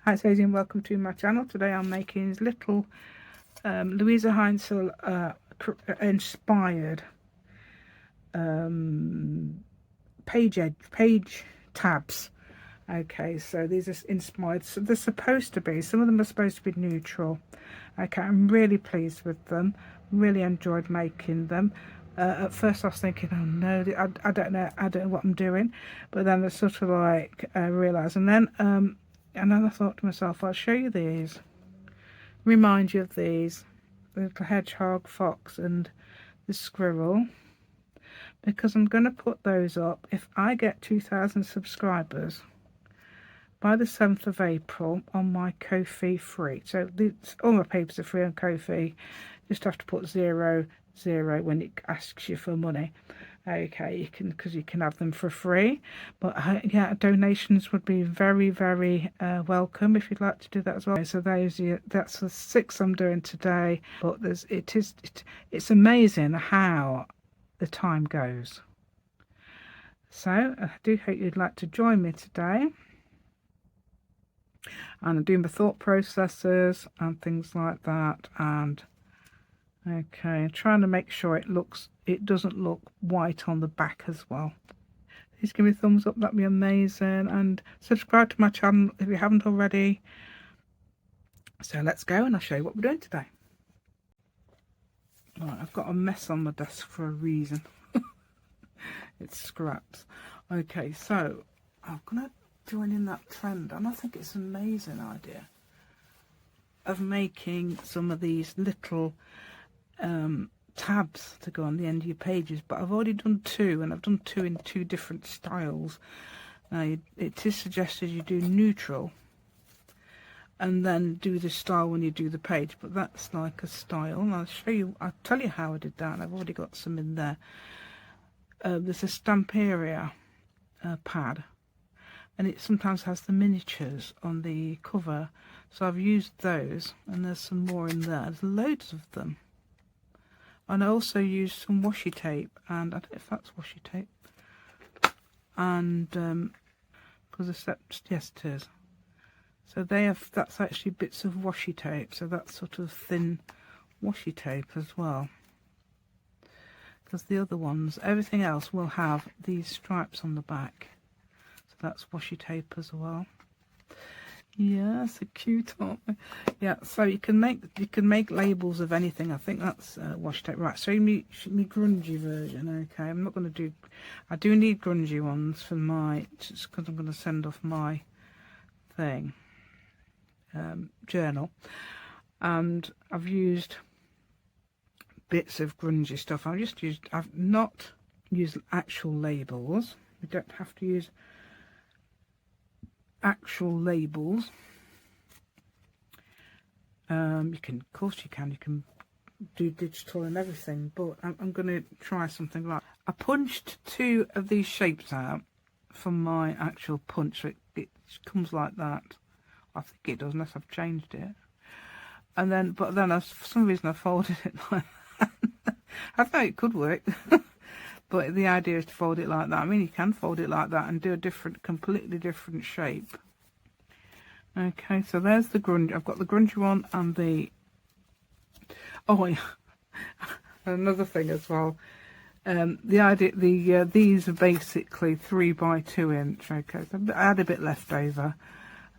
Hi, it's Daisy and welcome to my channel. Today I'm making this little Louisa Heinzel inspired page tabs. Okay, so these are inspired, so they're supposed to be, some of them are supposed to be neutral. Okay, I'm really pleased with them, really enjoyed making them. At first I was thinking, oh no, I don't know what I'm doing, but then I sort of like realised, and then I thought to myself, I'll show you these, remind you of these, the little hedgehog, fox and the squirrel, because I'm going to put those up if I get 2,000 subscribers by the 7th of April on my Ko-fi free. So all my papers are free on Ko-fi, just have to put 00 when it asks you for money. Okay, you can, because you can have them for free, but yeah, donations would be very welcome if you'd like to do that as well. So that's the 6 I'm doing today, but it's amazing how the time goes. So I do hope you'd like to join me today, and I'm doing the thought processes and things like that, and okay, trying to make sure it doesn't look white on the back as well. Please give me a thumbs up, that'd be amazing, and subscribe to my channel if you haven't already. So let's go and I'll show you what we're doing today. Right, I've got a mess on my desk for a reason. It's scraps. Okay, so I'm gonna join in that trend, and I think it's an amazing idea of making some of these little tabs to go on the end of your pages, but I've already done 2, and I've done 2 in 2 different styles. Now it is suggested you do neutral and then do the style when you do the page, but that's like a style, and I'll tell you how I did that, and I've already got some in there. There's a Stamperia pad, and it sometimes has the miniatures on the cover, so I've used those, and there's some more in there. There's loads of them. And I also used some washi tape, and I don't know if that's washi tape, and because yes it is. So that's actually bits of washi tape, so that's sort of thin washi tape as well, because the other ones, everything else will have these stripes on the back, so that's washi tape as well. Yeah, so cute, aren't they? Yeah, so you can make labels of anything. I think that's washi tape. Right, show me grungy version. Okay, I'm not going to do. I do need grungy ones for my, just because I'm going to send off my thing, journal, and I've used bits of grungy stuff. I've not used actual labels. We don't have to use actual labels. You can, of course you can do digital and everything, but I'm going to try something like, I punched 2 of these shapes out from my actual punch, so it comes like that. I think it does, unless I've changed it, and then for some reason I folded it like that. I thought it could work. But the idea is to fold it like that. I mean, you can fold it like that and do a completely different shape. Okay, so there's the grunge. I've got the grungy one and the, oh yeah, another thing as well. The idea, these are basically 3 by 2 inch. Okay, so I had a bit left over,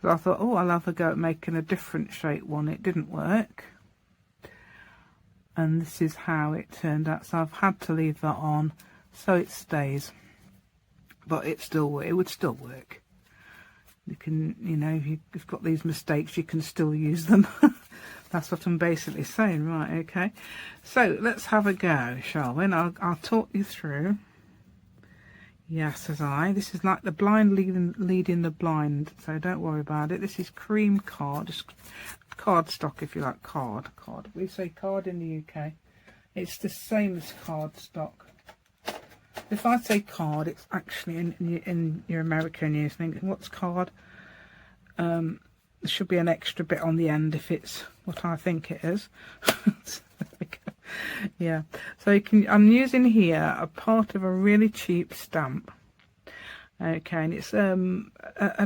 so I thought, oh, I'll have a go at making a different shape one. It didn't work, and this is how it turned out. So I've had to leave that on, so it stays, but it would still work. You can, if you've got these mistakes, you can still use them. That's what I'm basically saying. Right, okay, so let's have a go, shall we? And I'll talk you through. Yes, this is like the blind leading the blind, so don't worry about it. This is cream card, just card stock, if you like. Card, we say card in the UK. It's the same as card stock. If I say card, it's actually in your American use. Think, what's card? There should be an extra bit on the end if it's what I think it is. So there we go. Yeah. So I'm using here a part of a really cheap stamp. Okay, and it's an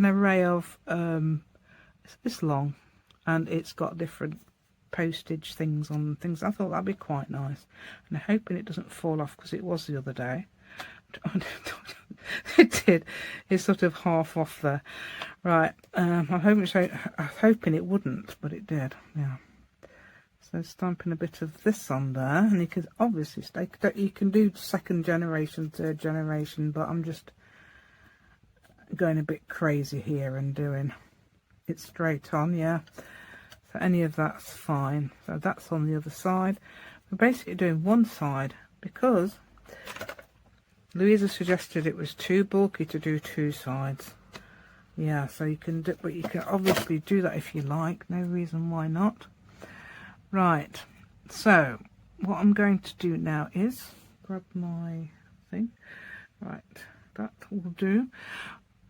array of It's this long, and it's got different postage things on things. I thought that'd be quite nice, and I'm hoping it doesn't fall off because it was the other day. It did. It's sort of half off there. Right. I'm hoping it wouldn't, but it did. Yeah. So stamping a bit of this on there, and you can obviously you can do second generation, third generation, but I'm just going a bit crazy here and doing it straight on. Yeah. So any of that's fine. So that's on the other side. We're basically doing one side because Louisa suggested it was too bulky to do two sides. Yeah, so you can do, but you can obviously do that if you like. No reason why not. Right. So what I'm going to do now is grab my thing. Right, that will do.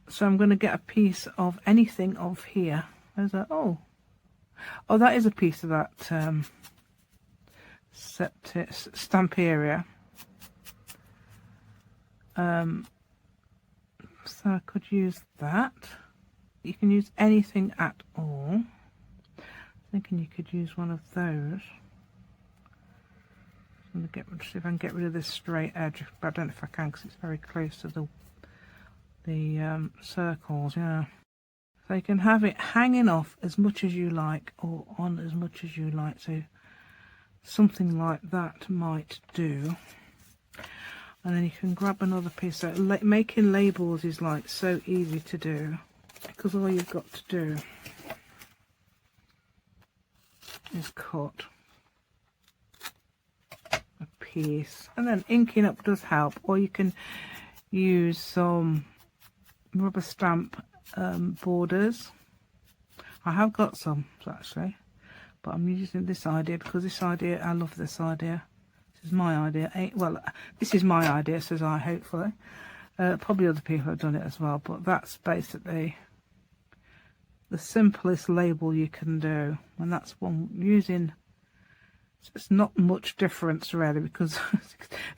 So I'm going to get a piece of anything of here. There's a oh, that is a piece of that stamp area. So I could use that. You can use anything at all. Thinking you could use one of those. I'm going to see if I can get rid of this straight edge, but I don't know if I can because it's very close to the circles. Yeah. So you can have it hanging off as much as you like, or on as much as you like. So something like that might do. And then you can grab another piece. So making labels is like so easy to do because all you've got to do is cut a piece, and then inking up does help, or you can use some rubber stamp borders. I have got some actually, but I'm using this idea because this idea, I love this idea. This is my idea. Well, this is my idea, says I, hopefully. Probably other people have done it as well, but that's basically the simplest label you can do. And that's one using, it's not much difference really, because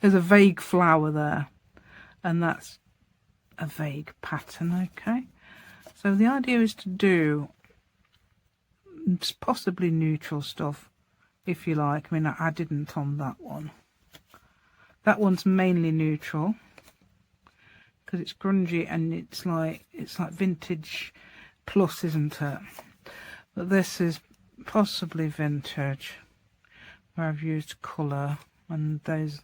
there's a vague flower there, and that's a vague pattern, okay? So the idea is to do possibly neutral stuff, if you like. I mean, I didn't on that one. That one's mainly neutral because it's grungy and it's like vintage plus, isn't it? But this is possibly vintage, where I've used colour and those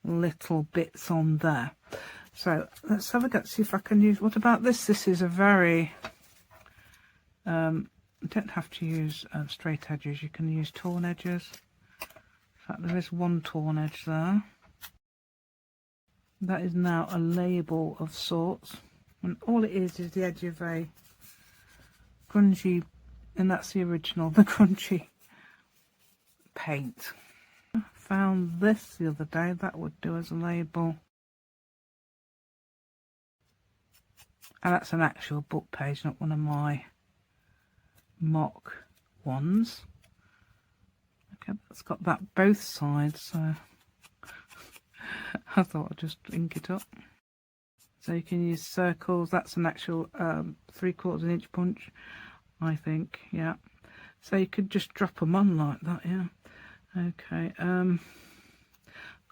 little bits on there. So let's have a go, see if I can use, what about this? This is a very, you don't have to use straight edges, you can use torn edges. In fact, there is one torn edge there. That is now a label of sorts, and all it is the edge of a grungy, and that's the original, the grungy paint. I found this the other day, that would do as a label. And that's an actual book page, not one of my mock ones. Okay, that's got that both sides, so I thought I'd just ink it up. So you can use circles. That's an actual 3/4 inch punch, I think. Yeah. So you could just drop them on like that. Yeah. Okay. I'm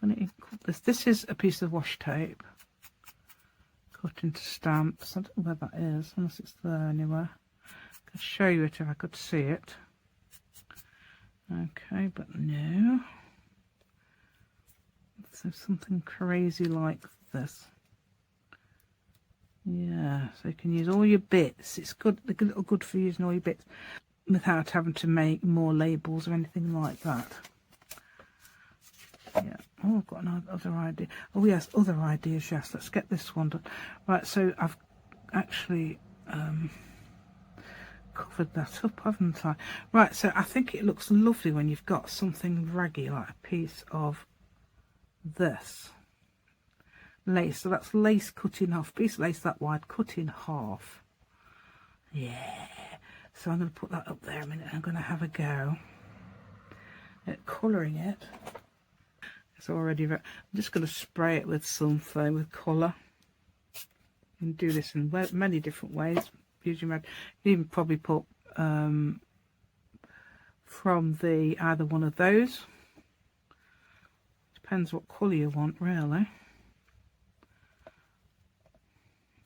going to ink this. This is a piece of washi tape cut into stamps. I don't know where that is, unless it's there anywhere. I could show you it if I could see it. Okay, but no. So something crazy like this. Yeah, so you can use all your bits. It's good, good for using all your bits without having to make more labels or anything like that. Yeah. Oh, I've got another idea. Oh yes, other ideas. Yes, let's get this one done. Right. So I've actually covered that up, haven't I? Right. So I think it looks lovely when you've got something raggy like a piece of this lace. So that's lace cut in half, piece of lace that wide cut in half. Yeah. So I'm going to put that up there a minute. I'm going to have a go at colouring it. It's already I'm just going to spray it with something, with colour. You can do this in many different ways. Use your you can even probably put from the either one of those. Depends what colour you want, really.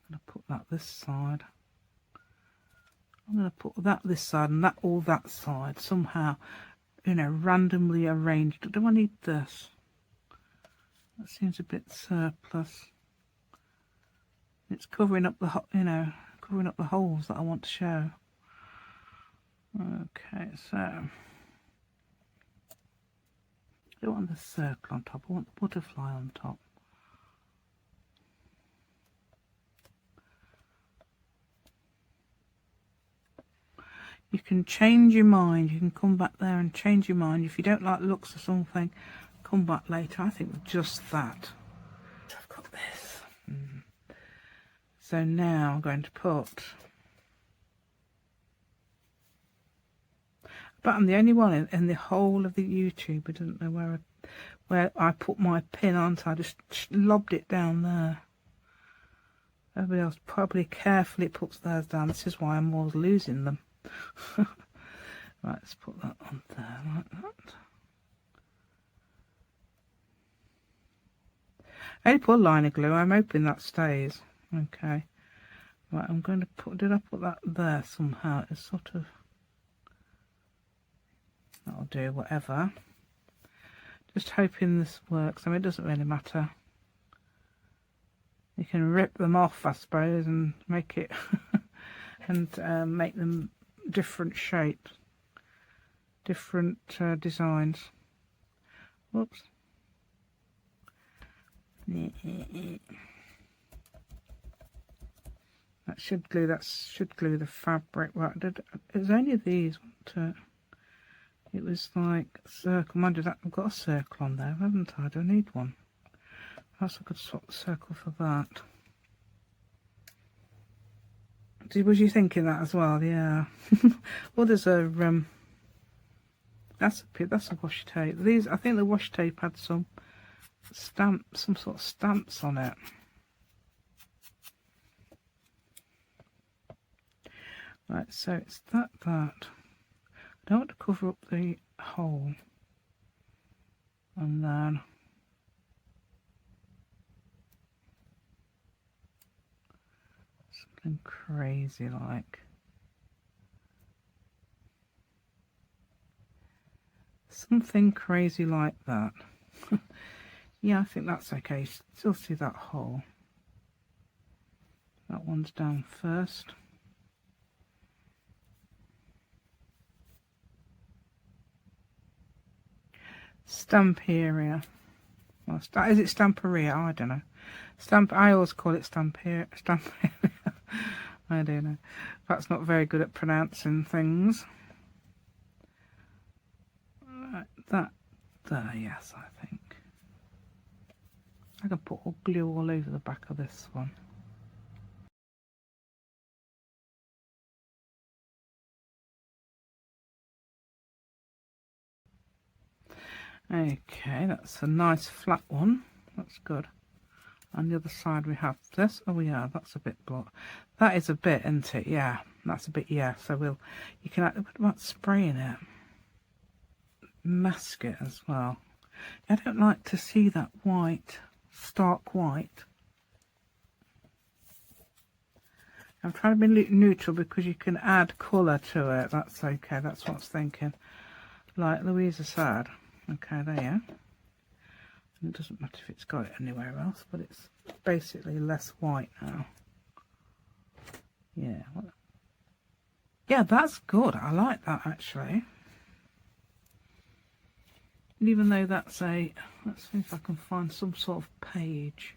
I'm going to put that this side. I'm going to put that this side and that all that side somehow, you know, randomly arranged. Do I need this? That seems a bit surplus. It's covering up the, you know, covering up the holes that I want to show. Okay, so I don't want the circle on top. I want the butterfly on top. You can change your mind. You can come back there and change your mind. If you don't like the looks of something, come back later. I think just that. I've got this. So now I'm going to put, but I'm the only one in the whole of the YouTube who doesn't know where I put my pin on, so I just lobbed it down there. Everybody else probably carefully puts theirs down. This is why I'm always losing them. Right, let's put that on there like that. I only put a line of glue. I'm hoping that stays. Okay. Right, I'm going to put, did I put that there somehow? It's sort of, that'll do, whatever. Just hoping this works. I mean, it doesn't really matter. You can rip them off, I suppose, and make it and make them different shapes, different designs. Whoops. That should glue the fabric. Right, it was only these, wasn't it? It was like a circle. Mind you, that I've got a circle on there, haven't I? I don't need one. Perhaps I could swap the circle for that. Was you thinking that as well? Yeah. Well, there's a that's a washi tape. These, I think the washi tape had some sort of stamps on it. Right, so it's that. I don't want to cover up the hole, and then something crazy like. Something crazy like that. Yeah, I think that's okay. Still see that hole. That one's down first. Stamperia. Well, is it Stamperia? I don't know. I always call it Stamperia. I don't know. That's not very good at pronouncing things. Right, that there, yes, I think. I can put glue all over the back of this one. Okay, that's a nice flat one. That's good. On the other side we have this. Oh yeah, that's a bit block. That is a bit, isn't it? Yeah, that's a bit. Yeah. So you can. What about spraying it? Mask it as well. I don't like to see that white, stark white. I'm trying to be neutral because you can add colour to it. That's okay. That's what I was thinking. Like Louisa said. Okay, there. It doesn't matter if it's got it anywhere else, but it's basically less white now. Yeah. Yeah, that's good. I like that actually. And even though that's a, let's see if I can find some sort of page.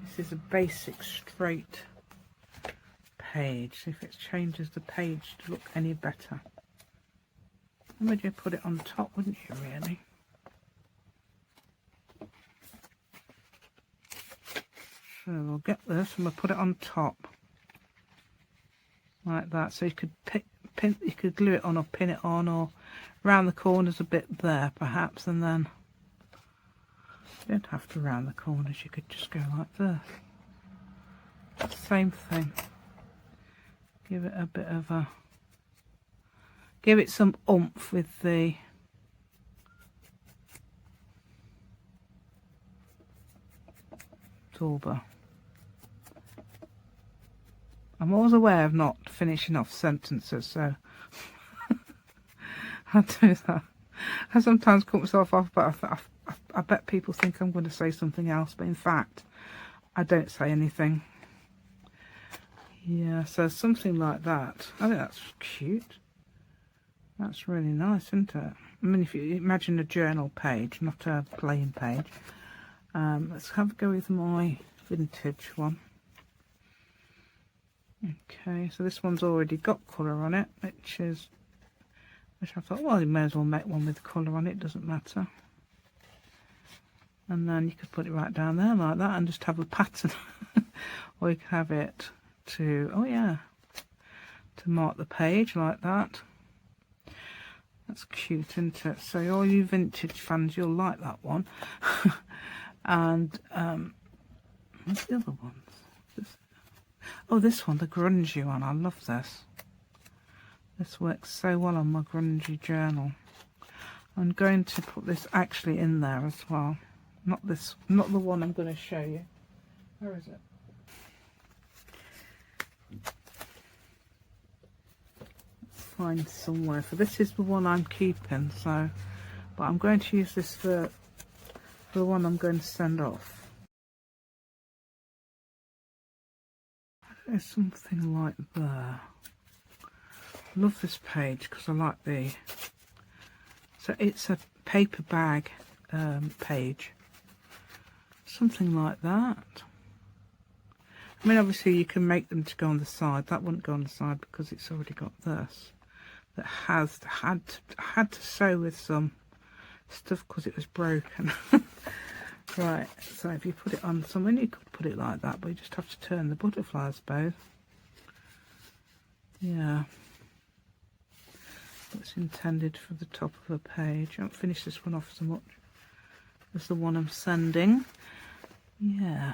This is a basic straight page. See if it changes the page to look any better. Would you put it on top, wouldn't you, really? So we'll get this and we'll put it on top. Like that. So you could you could glue it on or pin it on, or round the corners a bit there perhaps, and then you don't have to round the corners, you could just go like this. Same thing. Give it a bit of a, give it some oomph with the dauber. I'm always aware of not finishing off sentences, so I do that. I sometimes cut myself off, but I bet people think I'm going to say something else, but in fact, I don't say anything. Yeah, so something like that. I think that's cute. That's really nice, isn't it? I mean, if you imagine a journal page, not a plain page. Let's have a go with my vintage one. Okay, so this one's already got colour on it, which I thought, well, you may as well make one with colour on it, doesn't matter. And then you could put it right down there like that and just have a pattern. Or you could have it to, oh yeah, to mark the page like that. That's cute, isn't it? So all you vintage fans, you'll like that one. And what's the other ones? Oh, this one, the grungy one. I love this. This works so well on my grungy journal. I'm going to put this actually in there as well. Not this, not the one I'm going to show you. Where is it? Find somewhere. So this is the one I'm keeping. So, but I'm going to use this for the one I'm going to send off. There's something like there. Love this page because I like the. So it's a paper bag page. Something like that. I mean, obviously you can make them to go on the side. That wouldn't go on the side because it's already got this. That had to sew with some stuff because it was broken. Right, so if you put it on somewhere, you could put it like that, but you just have to turn the butterfly, I suppose. Yeah. It's intended for the top of a page. I haven't finished this one off so much as the one I'm sending. Yeah,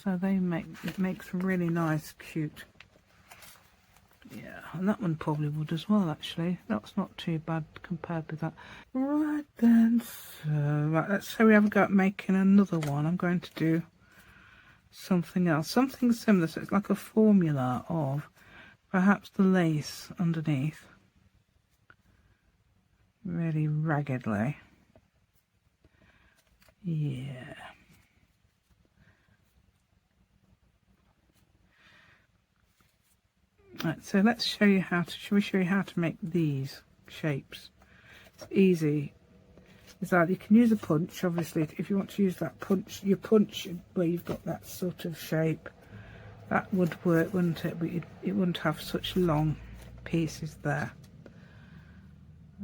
so it makes really nice, cute. Yeah, and that one probably would as well, actually. That's not too bad compared with that. Right then, so right, let's say we have a go at making another one. I'm going to do something else, something similar. So it's like a formula of perhaps the lace underneath, really raggedly. Yeah. Right, so let's show you how to, shall we show you how to make these shapes? It's easy. It's like you can use a punch, obviously, if you want to use that punch, your punch where you've got that sort of shape, that would work, wouldn't it? But it wouldn't have such long pieces there.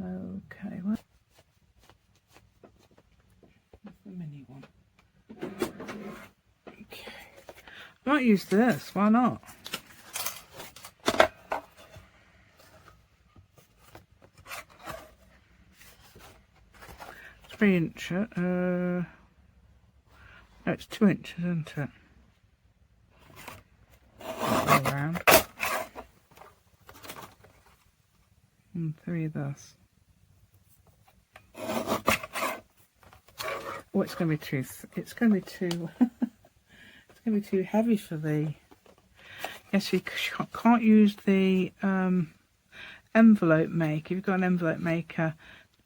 Okay, well, that's the mini one. Okay, I might use this, why not? 3 inch, no, it's 2 inches, isn't it? Go around. And 3 of this. Oh, it's going to be too. It's going to be too. It's going to be too heavy for the. Yes, you can't use the envelope maker. You've got an envelope maker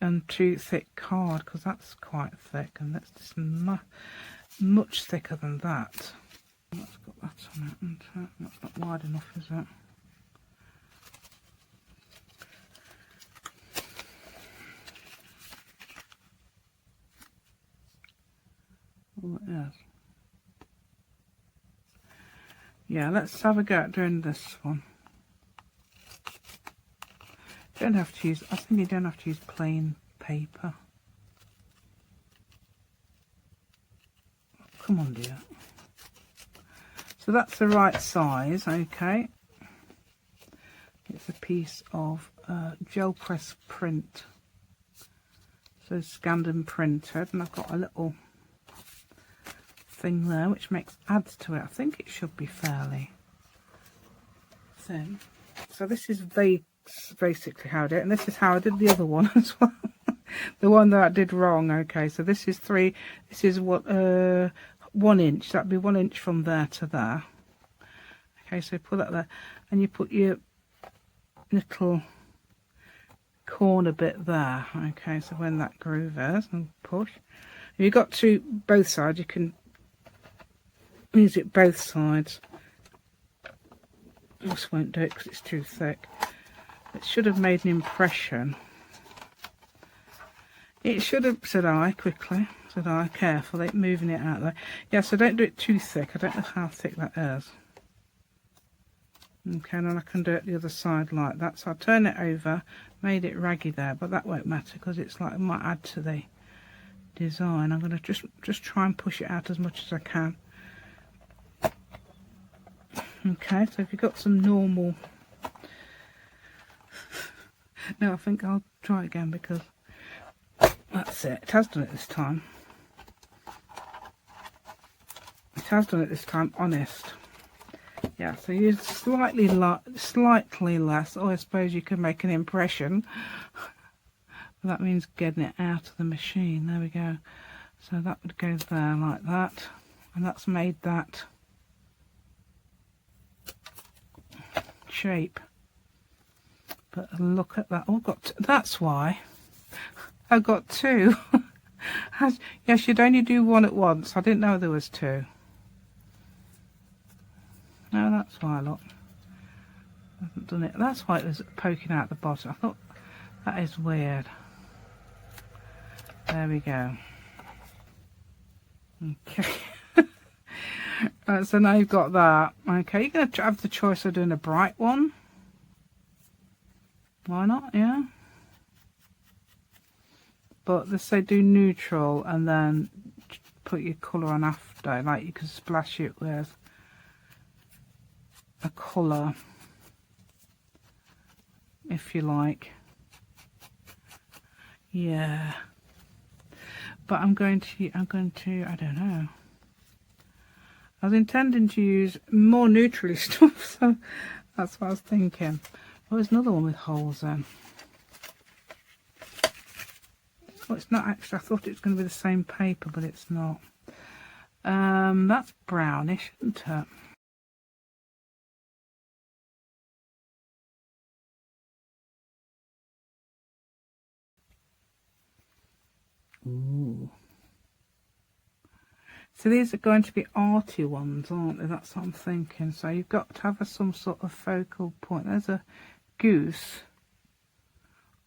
and too thick card, because that's quite thick, and that's just much thicker than that. That's got that on it, and that's not wide enough, is it? Oh, it is. Yeah, let's have a go at doing this one. Don't have to use, I think you don't have to use plain paper. Come on, dear. So that's the right size, okay. It's a piece of gel press print. So scanned and printed, and I've got a little thing there which adds to it. I think it should be fairly thin. So this is basically how I did it, and this is how I did the other one as well. The one that I did wrong. Okay, so this is 3. This is what 1 inch. That'd be 1 inch from there to there. Okay, so put that there, and you put your little corner bit there. Okay, so when that groove is, and push. If you've got to both sides, you can use it both sides. This won't do it because it's too thick. It should have made an impression. It should have, said I, quickly, said I, carefully, moving it out there. Yeah, so don't do it too thick. I don't know how thick that is. Okay, and then I can do it the other side like that. So I'll turn it over, made it raggy there, but that won't matter because it's like, it might add to the design. I'm going to just try and push it out as much as I can. Okay, so if you've got some normal... No, I think I'll try again because that's it. It has done it this time. It has done it this time, honest. Yeah, so use slightly less, or I suppose you could make an impression. That means getting it out of the machine. There we go. So that would go there like that, and that's made that shape. But look at that. Oh, I've got that's why I've got 2. Yes, you'd only do 1 at once. I didn't know there was 2. No, that's why. Look, I haven't done it. That's why it was poking out the bottom. I thought that is weird. There we go. Okay. Right, so now you've got that. Okay, you're going to have the choice of doing a bright one. Why not? Yeah. But let's say do neutral and then put your colour on after. Like you can splash it with a colour if you like. Yeah. But I'm going to, I don't know. I was intending to use more neutrally stuff, so that's what I was thinking. Oh, there's another one with holes then. Oh, it's not actually, I thought it was going to be the same paper, but it's not. That's brownish, isn't it? Ooh. So these are going to be arty ones, aren't they? That's what I'm thinking. So you've got to have some sort of focal point. There's a goose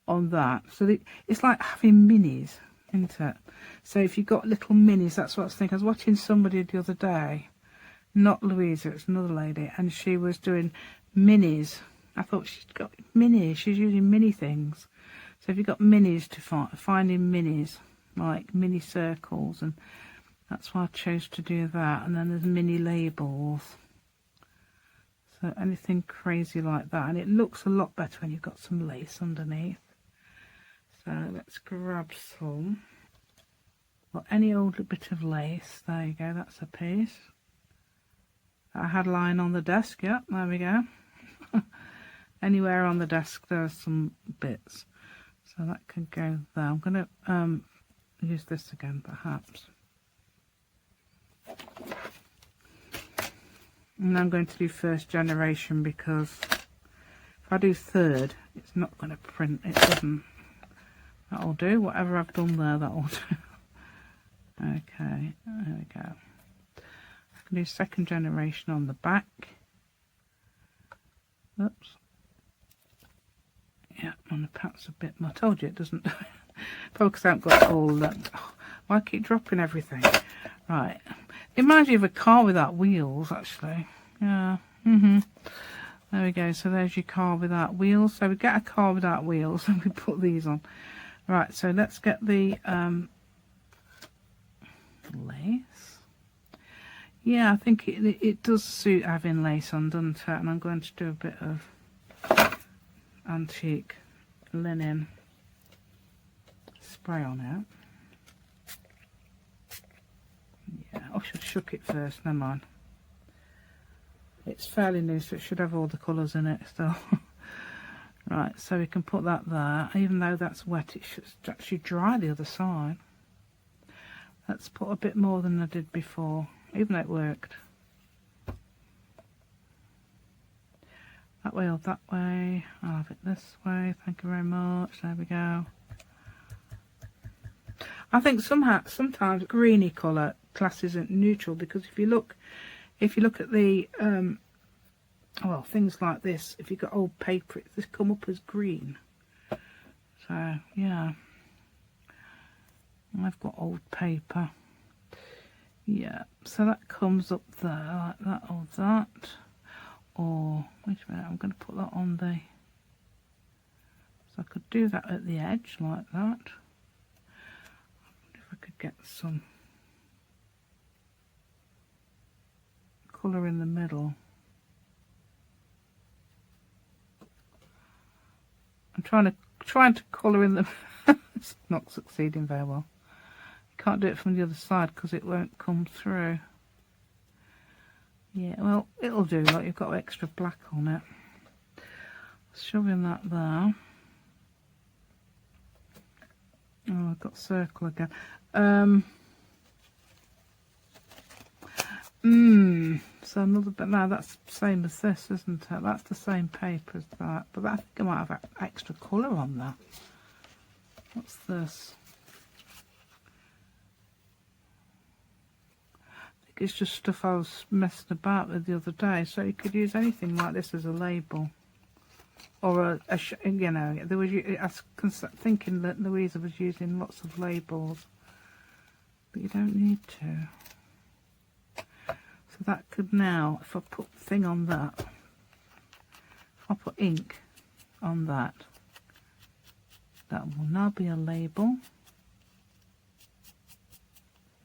on that. So it's like having minis, isn't it? So if you've got little minis, that's what I was thinking. I was watching somebody the other day, not Louisa, it's another lady, and she was doing minis. I thought she's got minis. She's using mini things. So if you've got minis to finding minis, like mini circles, and that's why I chose to do that. And then there's mini labels. So anything crazy like that. And it looks a lot better when you've got some lace underneath. So let's grab some. Well, any old bit of lace. There you go, that's a piece. I had lying on the desk. Yep, there we go. Anywhere on the desk there's some bits. So that could go there. I'm going to use this again perhaps. And I'm going to do first generation because if I do third, it's not going to print. It doesn't. That'll do. Whatever I've done there, that'll do. Okay, there we go. I can do second generation on the back. Oops. Yeah, on the pat's a bit more. I told you it doesn't. Probably because I haven't got all that. Oh, why I keep dropping everything? Right. It reminds me of a car without wheels, actually. Yeah. There we go. So there's your car without wheels. So we get a car without wheels and we put these on. Right. So let's get the lace. Yeah, I think it does suit having lace on, doesn't it? And I'm going to do a bit of antique linen spray on it. Yeah, I should have shook it first, never mind. It's fairly new, so it should have all the colours in it still. Right, so we can put that there. Even though that's wet, it should actually dry the other side. Let's put a bit more than I did before, even though it worked. That way or that way. I'll have it this way. Thank you very much. There we go. I think sometimes greeny colour class isn't neutral, because if you look at the well, things like this, if you've got old paper, it's come up as green. So yeah, I've got old paper. Yeah, so that comes up there like that or that. Or wait a minute, I'm going to put that on the, so I could do that at the edge like that. If I could get some colour in the middle. I'm trying to colour in the it's not succeeding very well. You can't do it from the other side because it won't come through. Yeah, well, it'll do. Like, you've got extra black on it. Shoving that there. Oh, I've got circle again. So another bit. Now that's the same as this, isn't it? That's the same paper as that, but I think I might have extra colour on that. What's this? I think it's just stuff I was messing about with the other day. So you could use anything like this as a label, or you know, there was. I was thinking that Louisa was using lots of labels, but you don't need to. So that could now, if I put thing on that, if I put ink on that, that will now be a label.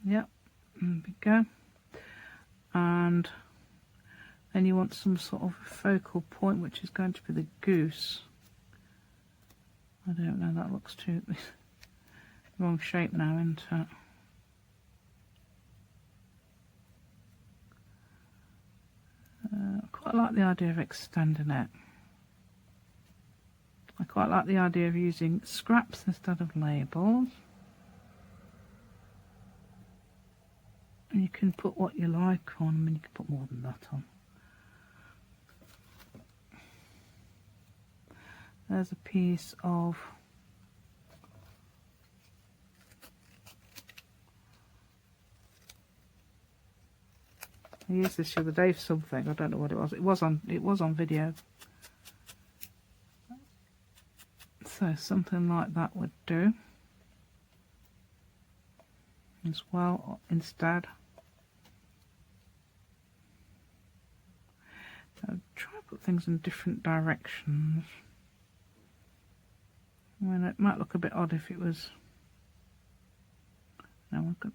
Yep, there we go. And then you want some sort of focal point, which is going to be the goose. I don't know, that looks too wrong shape now, isn't it? I quite like the idea of extending it. I quite like the idea of using scraps instead of labels. And you can put what you like on. I mean, you can put more than that on. There's a piece of I used this the other day for something. I don't know what it was. It was on video. So something like that would do as well instead. So try and put things in different directions. I mean, it might look a bit odd if it was. No, we've got.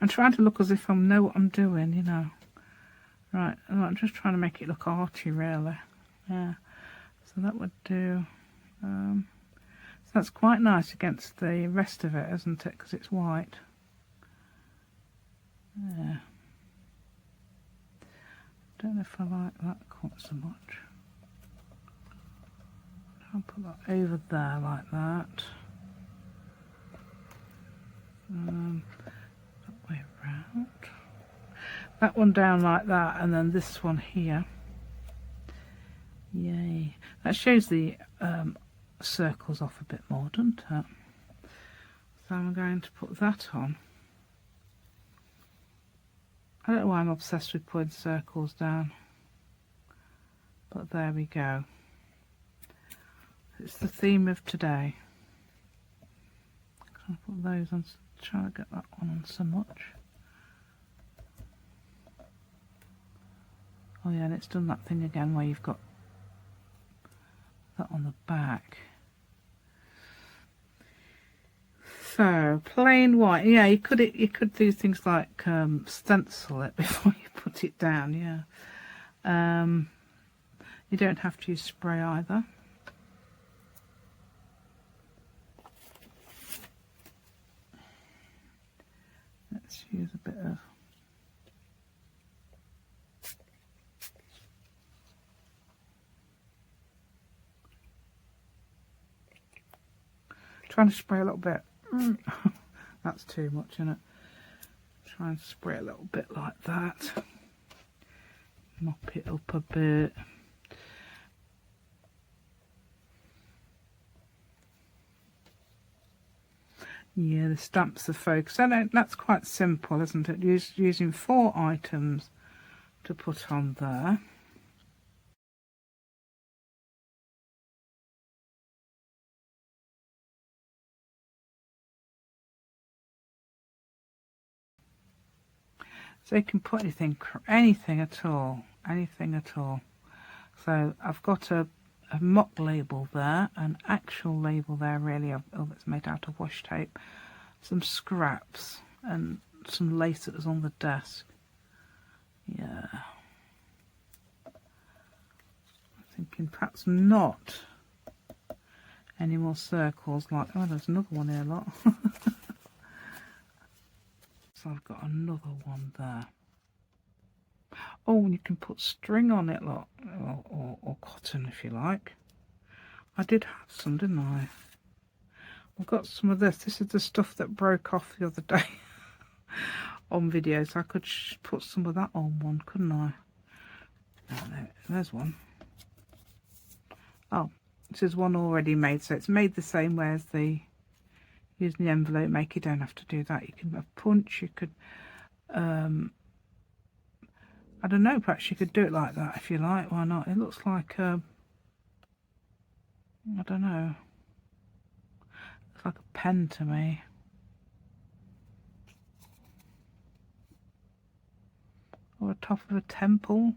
I'm trying to look as if I know what I'm doing, you know. Right, I'm just trying to make it look arty, really. Yeah, so that would do. So that's quite nice against the rest of it, isn't it? Because it's white. Yeah. Don't know if I like that quite so much. I'll put that over there like that. That way around. That one down like that, and then this one here. Yay. That shows the circles off a bit more, doesn't it? So I'm going to put that on. I don't know why I'm obsessed with putting circles down, but there we go. It's the theme of today. I'm going to put those on, try to get that one on so much. Oh yeah, and it's done that thing again where you've got that on the back. So plain white. Yeah, you could do things like stencil it before you put it down. Yeah. You don't have to use spray either. Let's Let's use a bit of trying to spray a little bit. That's too much, isn't it? Try and spray a little bit like that. Mop it up a bit. Yeah, the stamps are focused. And that's quite simple, isn't it? Using 4 items to put on there. So you can put anything at all. So I've got a mock label there, an actual label there really, that's made out of washi tape, some scraps and some lace that was on the desk. Yeah. I'm thinking perhaps not any more circles like, oh, there's another one here, look. So I've got another one there. Oh, and you can put string on it, look, or cotton if you like. I did have some, didn't I? I've got some of this. This is the stuff that broke off the other day on video, so I could put some of that on one, couldn't I? Oh, there's one. Oh, this is one already made, so it's made the same way as the using the envelope make. You don't have to do that. You can have punch, you could I don't know, perhaps you could do it like that if you like. Why not? It looks like I don't know, it's like a pen to me. Or a top of a temple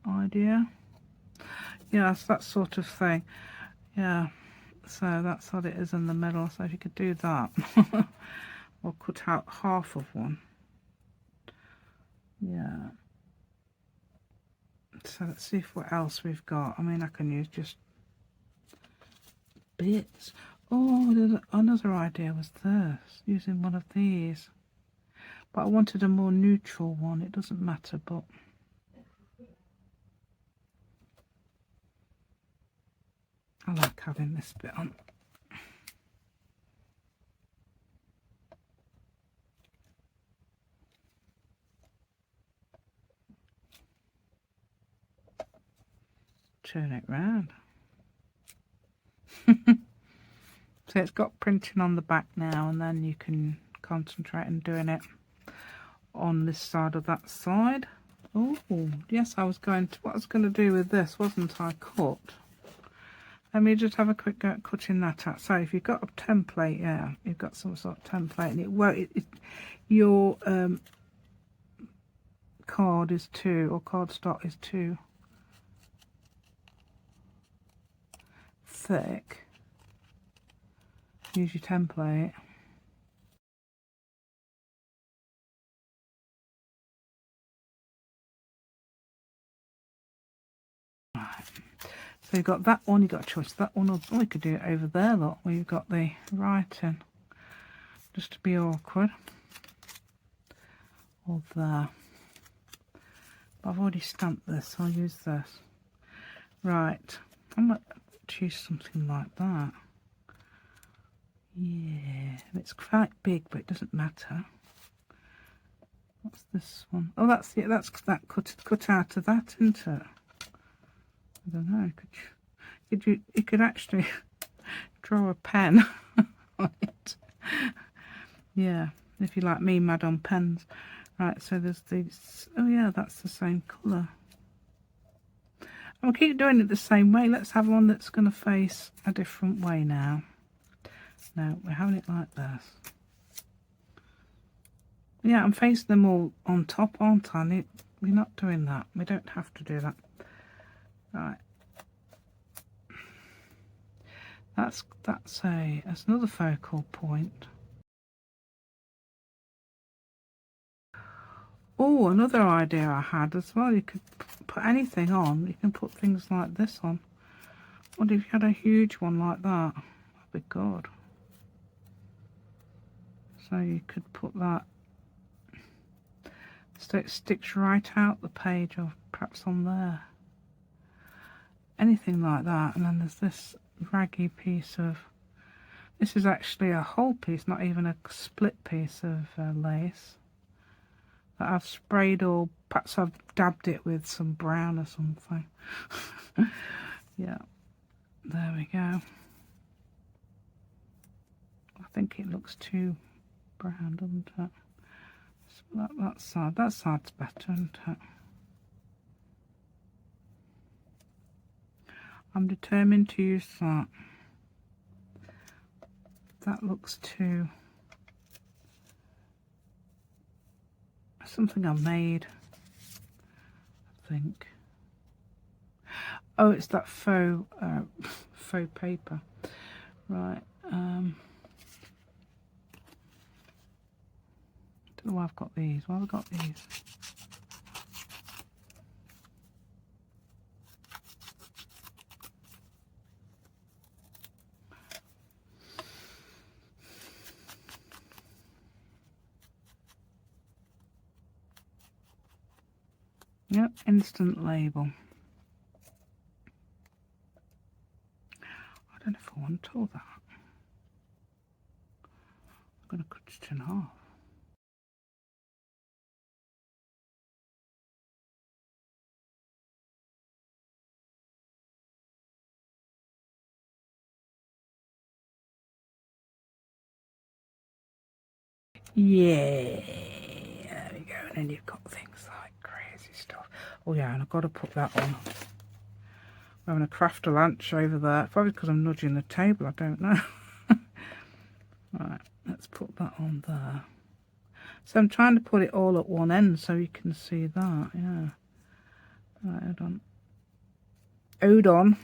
idea. Yeah, it's that sort of thing. Yeah, so that's what it is in the middle. So if you could do that or cut out half of one. Yeah, so let's see what else we've got. I mean, I can use just bits. Oh, another idea was this, using one of these, but I wanted a more neutral one. It doesn't matter, but I like having this bit on. Turn it round. So it's got printing on the back now, and then you can concentrate on doing it on this side or that side. Oh yes, what I was going to do with this, wasn't I? Cut. Let me just have a quick go at cutting that out. So if you've got a template, yeah, you've got some sort of template, and your card is or cardstock is too thick, use your template. Right. So you've got that one, you've got a choice. That one, or you could do it over there, look, where you've got the writing, just to be awkward. Or there. But I've already stamped this, so I'll use this. Right, I might choose something like that. Yeah, it's quite big, but it doesn't matter. What's this one? Oh, that's it. That's that cut out of that, isn't it? I don't know. You could actually draw a pen on it. Yeah, if you like me, mad on pens. Right, so there's these. Oh yeah, that's the same colour. I'll keep doing it the same way. Let's have one that's going to face a different way now. No, we're having it like this. Yeah, I'm facing them all on top, aren't I? We're not doing that. We don't have to do that. Right. That's another focal point. Oh, another idea I had as well. You could put anything on. You can put things like this on. What if you had a huge one like that? That'd be good. So you could put that so it sticks right out the page, or perhaps on there. Anything like that. And then there's this raggy piece of, this is actually a whole piece, not even a split piece of lace that I've sprayed, or perhaps I've dabbed it with some brown or something. Yeah, there we go. I think it looks too brown, doesn't it? So that side's better, isn't it? I'm determined to use that. That looks too... something I made, I think. Oh, it's that faux paper. Right. Don't know why I've got these. Why have I got these? Yep, instant label. I don't know if I want all that. I'm going to cut it in half. Yeah, there we go. And then you've got things like crazy stuff. Oh yeah, and I've got to put that on. I'm having a craft a lunch over there. Probably because I'm nudging the table, I don't know. Right, let's put that on there. So I'm trying to put it all at one end so you can see that, yeah. Right, hold on. Odon,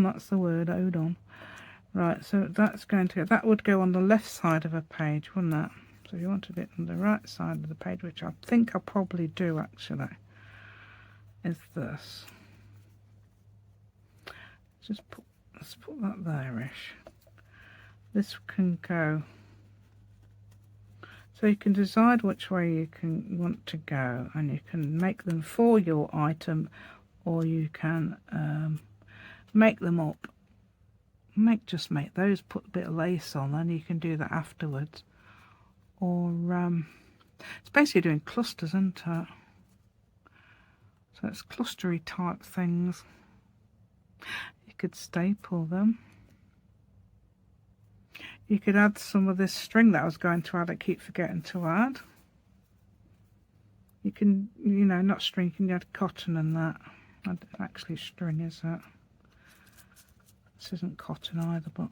that's the word, odon. Right, so that's going to, that would go on the left side of a page, wouldn't it? So you wanted it on the right side of the page, which I think I probably do actually, is this. Let's put that there-ish. This can go, so you can decide which way you want to go, and you can make them for your item, or you can make them up. Just make those, put a bit of lace on, then you can do that afterwards. Or it's basically doing clusters, isn't it? So it's clustery type things. You could staple them. You could add some of this string that I was going to add, I keep forgetting to add. You can, you know, not string, you can add cotton and that. Actually string, is it? This isn't cotton either, but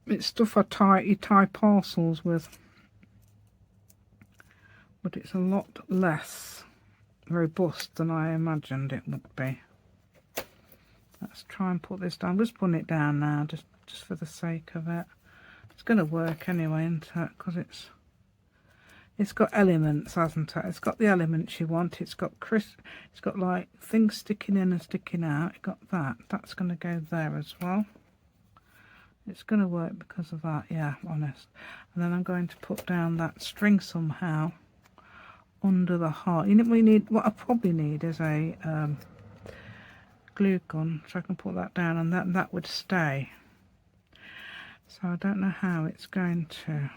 it's stuff you tie parcels with, but it's a lot less robust than I imagined it would be. Let's try and put this down. I'm just putting it down now, just for the sake of it. It's going to work anyway, isn't it? Because it's got elements, hasn't it? It's got the elements you want. It's got it's got like things sticking in and sticking out. It's got that. That's going to go there as well. It's going to work because of that, yeah, honest. And then I'm going to put down that string somehow under the heart. You know, what I probably need is a glue gun, so I can put that down, and that would stay. So I don't know how it's going to.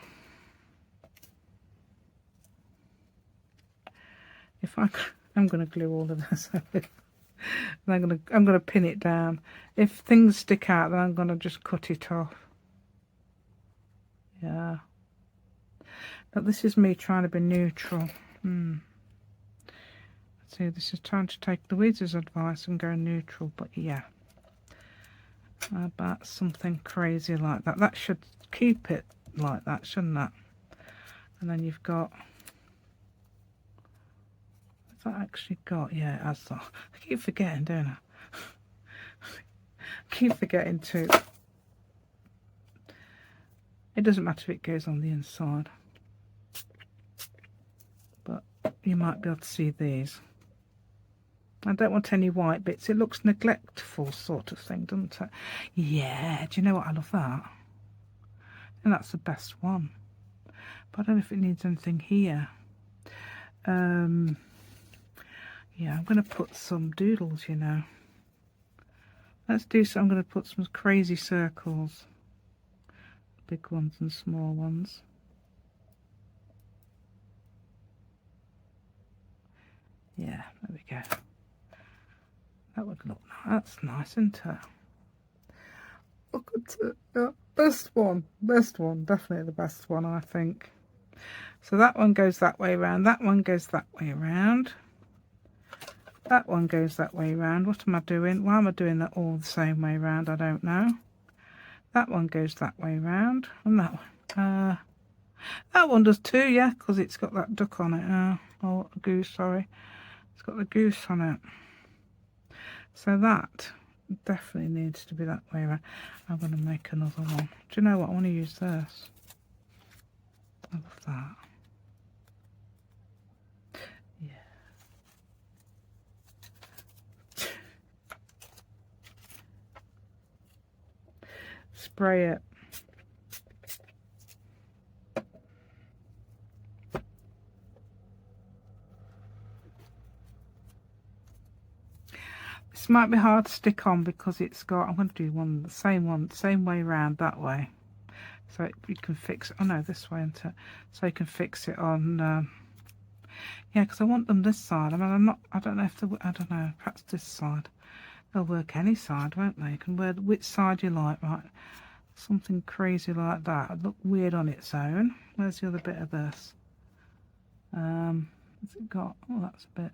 I'm going to glue all of this. I'm going to pin it down. If things stick out, then I'm going to just cut it off. Yeah. But this is me trying to be neutral. See, this is trying to take Louise's advice and go neutral, but yeah. About something crazy like that. That should keep it like that, shouldn't it? And then you've got... What's that actually got? Yeah, it has that. I keep forgetting, don't I? I keep forgetting to... It doesn't matter if it goes on the inside. But you might be able to see these. I don't want any white bits. It looks neglectful sort of thing, doesn't it? Yeah, do you know what? I love that. think that's the best one. But I don't know if it needs anything here. Yeah, I'm going to put some doodles, you know. Let's do so. I'm going to put some crazy circles. Big ones and small ones. Yeah, there we go. That would look nice. That's nice, isn't it? Look at it. Yeah, best one. Best one. Definitely the best one, I think. So that one goes that way around. That one goes that way around. That one goes that way around. What am I doing? Why am I doing that all the same way around? I don't know. That one goes that way round, and that one. That one does too, yeah, because it's got that duck on it. Or a goose, sorry. It's got the goose on it. So that definitely needs to be that way around. I'm going to make another one. Do you know what? I want to use this. I love that. Yeah. Spray it. This might be hard to stick on because it's got, I'm going to do one, same way around that way. So you can fix it, oh no, this way, into, so you can fix it on, yeah, because I want them this side. I mean, I don't know if I don't know, perhaps this side. They'll work any side, won't they? You can wear which side you like, right? Something crazy like that. It'd look weird on its own. Where's the other bit of this? Has it got, oh, that's a bit.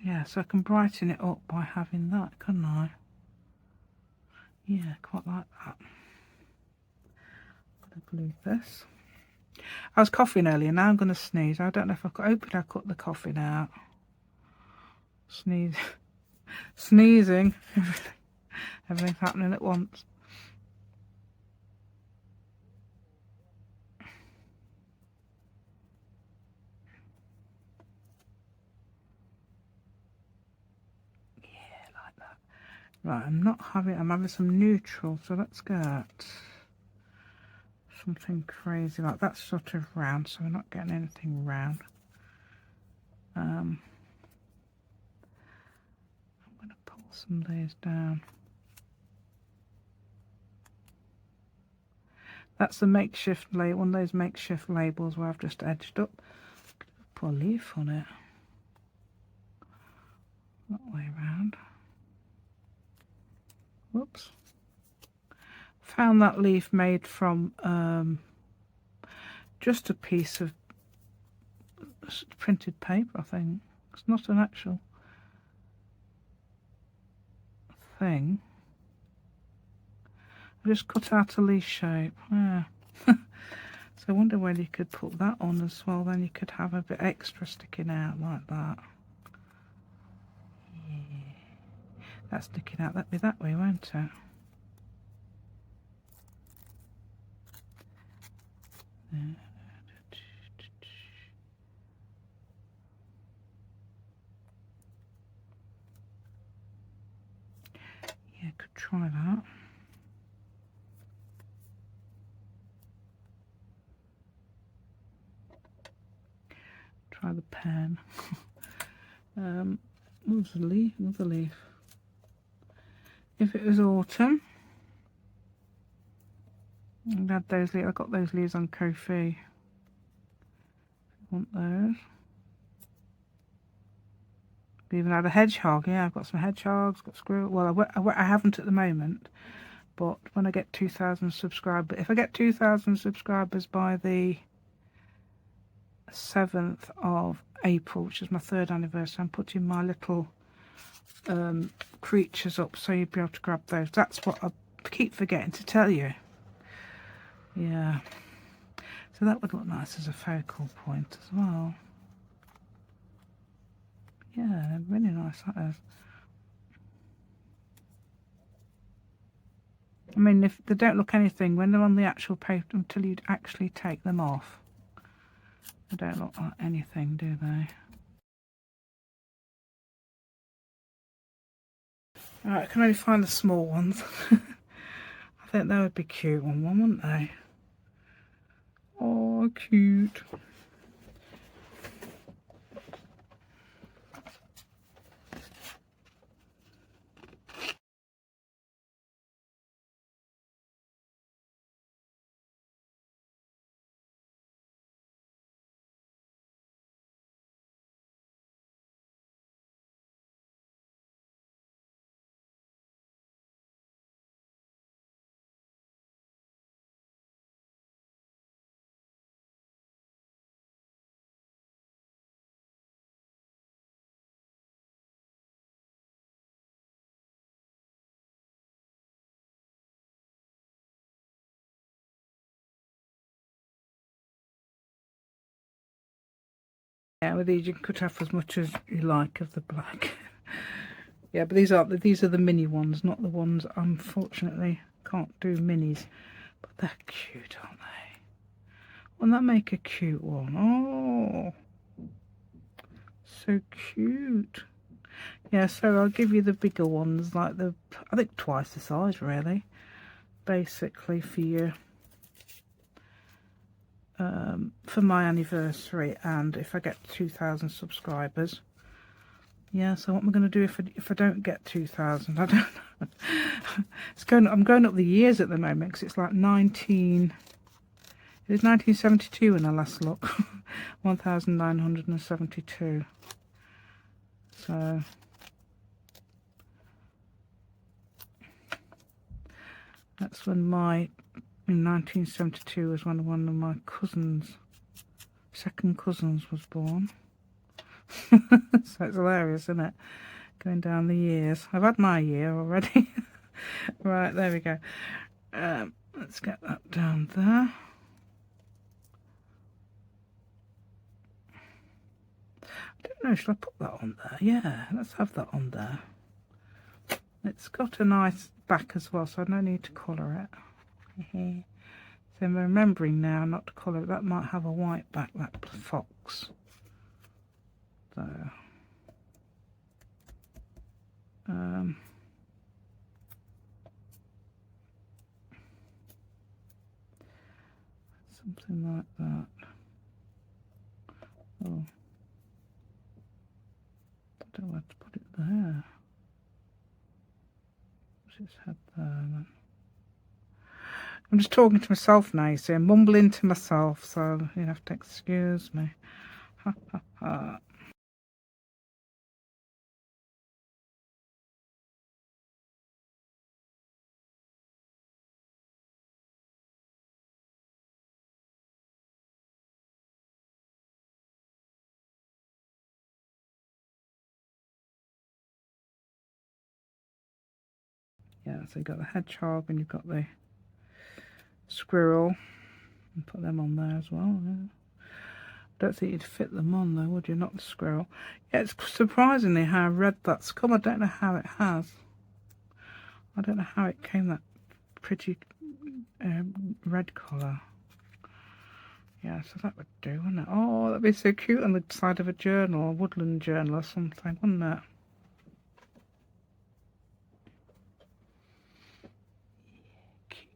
Yeah, so I can brighten it up by having that, couldn't I? Yeah, quite like that. I'm going to glue this. I was coughing earlier, now I'm going to sneeze. I don't know if I could open. I cut the coughing out. Sneeze. Sneezing. Everything's happening at once. Right, I'm having some neutral, so let's get something crazy like that, sort of round, so we're not getting anything round. I'm going to pull some of these down. That's the makeshift label, one of those makeshift labels where I've just edged up. Put a leaf on it. That way around. Whoops. Found that leaf made from just a piece of printed paper, I think. It's not an actual thing. I just cut out a leaf shape. Yeah. So I wonder whether you could put that on as well, then you could have a bit extra sticking out like that. Yeah. That's sticking out, that'd be that way, won't it? Yeah, could try that. Try the pen. What's the leaf? Another leaf. If it was autumn, I'd add those leaves. I got those leaves on Ko-fi. Want those? We even had a hedgehog. Yeah, I've got some hedgehogs. Got squirrel. Well, I haven't at the moment, but when I get 2,000 subscribers, if I get 2,000 subscribers by the 7th of April, which is my 3rd anniversary, I'm putting my little creatures up, so you'll be able to grab those. That's what I keep forgetting to tell you. Yeah, so that would look nice as a focal point as well. Yeah, really nice that is. I mean, if they don't look anything when they're on the actual paper until you actually take them off, they don't look like anything, do they? Alright, I can only find the small ones. I think they would be cute on one, wouldn't they? Oh, cute. Yeah, with these you can cut off as much as you like of the black. Yeah, but these are the mini ones, not the ones, unfortunately can't do minis. But they're cute, aren't they? Wouldn't that make a cute one? Oh, so cute. Yeah, so I'll give you the bigger ones, like I think twice the size really, basically for you. For my anniversary, and if I get 2,000 subscribers. Yeah, so what am I going to do if I don't get 2,000? I don't know. I'm going up the years at the moment, because it's like 1972 when I last looked. 1972. So that's when in 1972 was when one of my second cousins was born. So it's hilarious, isn't it? Going down the years. I've had my year already. Right, there we go. Let's get that down there. I don't know, should I put that on there? Yeah, let's have that on there. It's got a nice back as well, so I no need to colour it. So I'm remembering now not to colour it. That might have a white back, that fox. So something like that. Oh, I don't know how to put it there. What's its head there then? I'm just talking to myself now, you see. I'm mumbling to myself, so you have to excuse me. Ha ha ha. Yeah, so you've got the hedgehog and you've got the squirrel. And put them on there as well. Yeah. Don't think you'd fit them on though, would you? Not the squirrel. Yeah, it's surprisingly how red that's come. I don't know how it has. I don't know how it came that pretty red colour. Yeah, so that would do, wouldn't it? Oh, that'd be so cute on the side of a journal, a woodland journal or something, wouldn't it?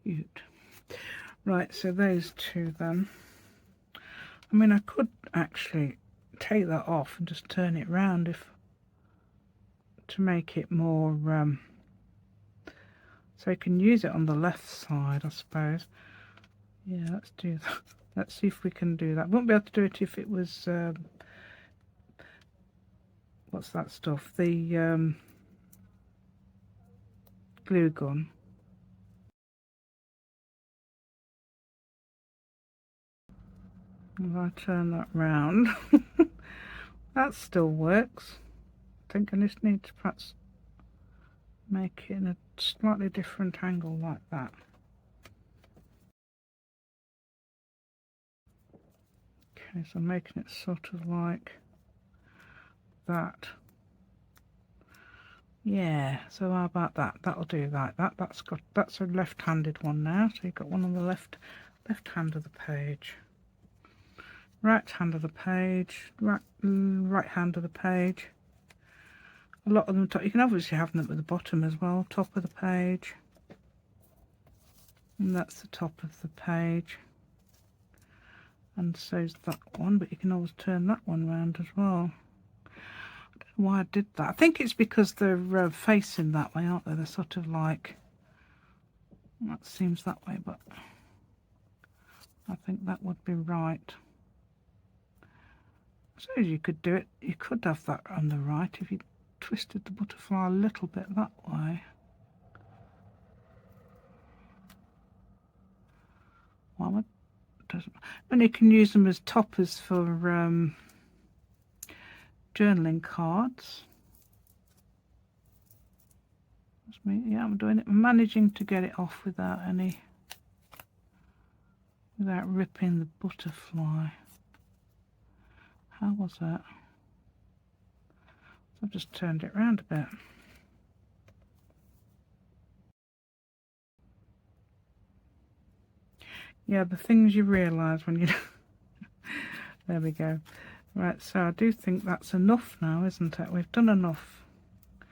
Cute. Right, so those two then. I mean, I could actually take that off and just turn it round to make it more so you can use it on the left side, I suppose. Yeah, let's do that. Let's see if we can do that. Won't be able to do it if it was what's that stuff? The glue gun. If I turn that round, that still works. I think I just need to perhaps make it in a slightly different angle like that. Okay, so I'm making it sort of like that. Yeah, so how about that? That'll do like that. That's a left-handed one now. So you've got one on the left hand of the page. Right hand of the page, right hand of the page. A lot of them, you can obviously have them at the bottom as well, top of the page. And that's the top of the page. And so's that one, but you can always turn that one round as well. I don't know why I did that. I think it's because they're facing that way, aren't they? They're sort of like, that seems that way, but I think that would be right. I suppose you could do it, you could have that on the right if you twisted the butterfly a little bit that way. Well, it doesn't. And you can use them as toppers for journaling cards. That's me. Yeah, I'm doing it. I'm managing to get it off without ripping the butterfly. How was that? I've just turned it around a bit. Yeah, the things you realise when you... There we go. Right, so I do think that's enough now, isn't it? We've done enough. I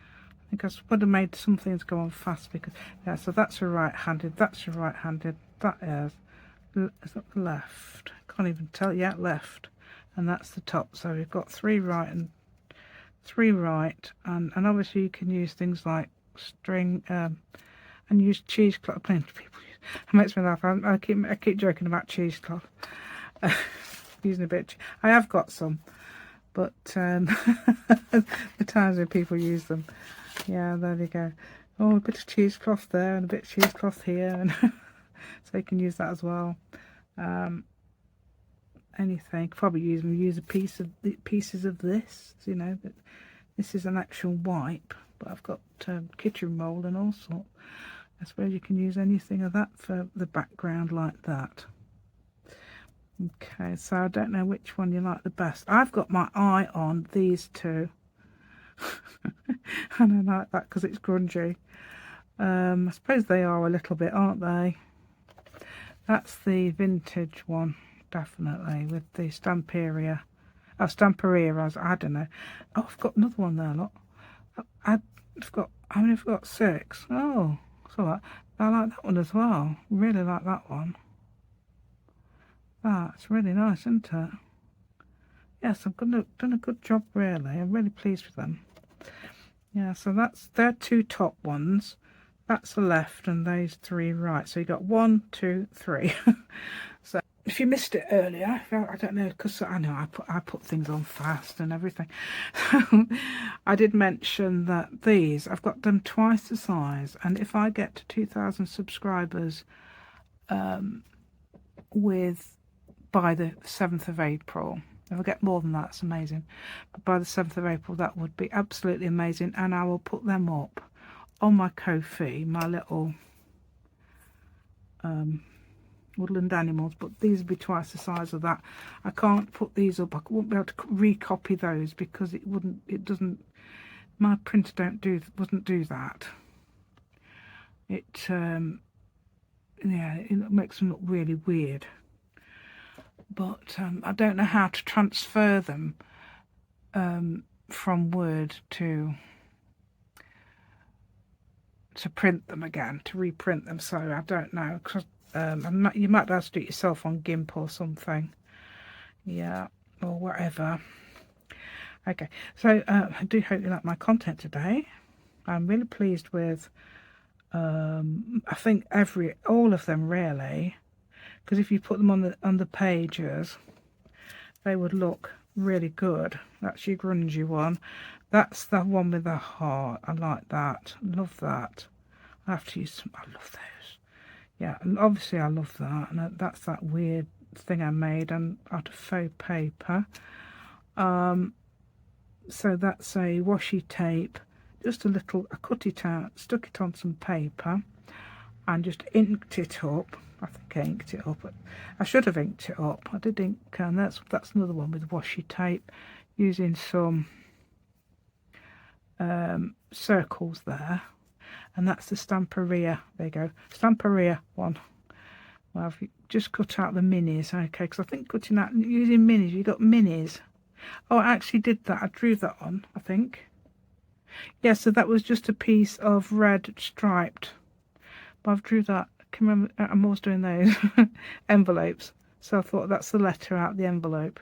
think I would have made some things go on fast because... Yeah, so that's a right-handed, that's a right-handed, that is that left? Can't even tell. Yeah, left. And that's the top. So we've got 3 right and 3 right. And obviously you can use things like string and use cheesecloth. Plenty of people use. It makes me laugh. I keep joking about cheesecloth. Using a bit. I have got some, but the times when people use them. Yeah, there we go. Oh, a bit of cheesecloth there and a bit of cheesecloth here, and so you can use that as well. Anything. Probably use a pieces of this. You know, but this is an actual wipe, but I've got kitchen roll and all sorts. I suppose you can use anything of that for the background like that. Okay, so I don't know which one you like the best. I've got my eye on these two. And I like that because it's grungy. I suppose they are a little bit, aren't they? That's the vintage one, definitely, with the Stamperia. Oh, Stamperia, I don't know. Oh, I've got another one there, look. I've got, how many have I got? 6. Oh, so I like that one as well. Really like that one. That's really nice, isn't it? Yes, I've done a good job, really. I'm really pleased with them. Yeah, so they're 2 top ones. That's the left and those 3 right. So you got 1, 2, 3. So if you missed it earlier, I don't know, because I know I put things on fast and everything. I did mention that I've got them twice the size, and if I get to 2,000 subscribers by the 7th of April, if I get more than that, it's amazing. But by the 7th of April, that would be absolutely amazing, and I will put them up on my Ko-fi, my little woodland animals, but these will be twice the size of that. I can't put these up. I won't be able to recopy those because my printer wouldn't do that. Yeah, it makes them look really weird. But I don't know how to transfer them from Word to print them again, to reprint them. So I don't know, because you might be able to do it yourself on GIMP or something. Yeah, or whatever. Okay, so I do hope you like my content today. I'm really pleased with I think all of them, really, because if you put them on the pages, they would look really good. That's your grungy one. That's the one with the heart. I like that. Love that. I have to use some. I love those. Yeah, obviously I love that. And that's that weird thing I made out of faux paper. So that's a washi tape. Just I cut it out, stuck it on some paper, and just inked it up. I think I inked it up. But I should have inked it up. I did ink, and that's another one with washi tape, using some circles there, and that's the Stamperia. There you go, Stamperia one. Well, I've just cut out the minis, okay, because I think using minis, you got minis. Oh, I actually did that. I drew that on, I think. Yeah, so that was just a piece of red striped. But I've drew that can remember, I'm always doing those envelopes. So I thought that's the letter out the envelope.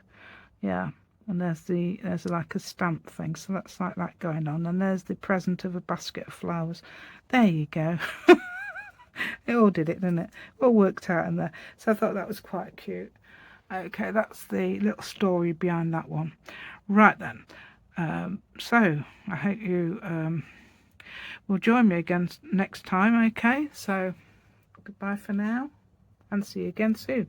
Yeah. And there's like a stamp thing, so that's like that going on. And there's the present of a basket of flowers. There you go. It all did it, didn't it? All worked out in there. So I thought that was quite cute. Okay, that's the little story behind that one. Right then. So I hope you will join me again next time. Okay, so goodbye for now, and see you again soon.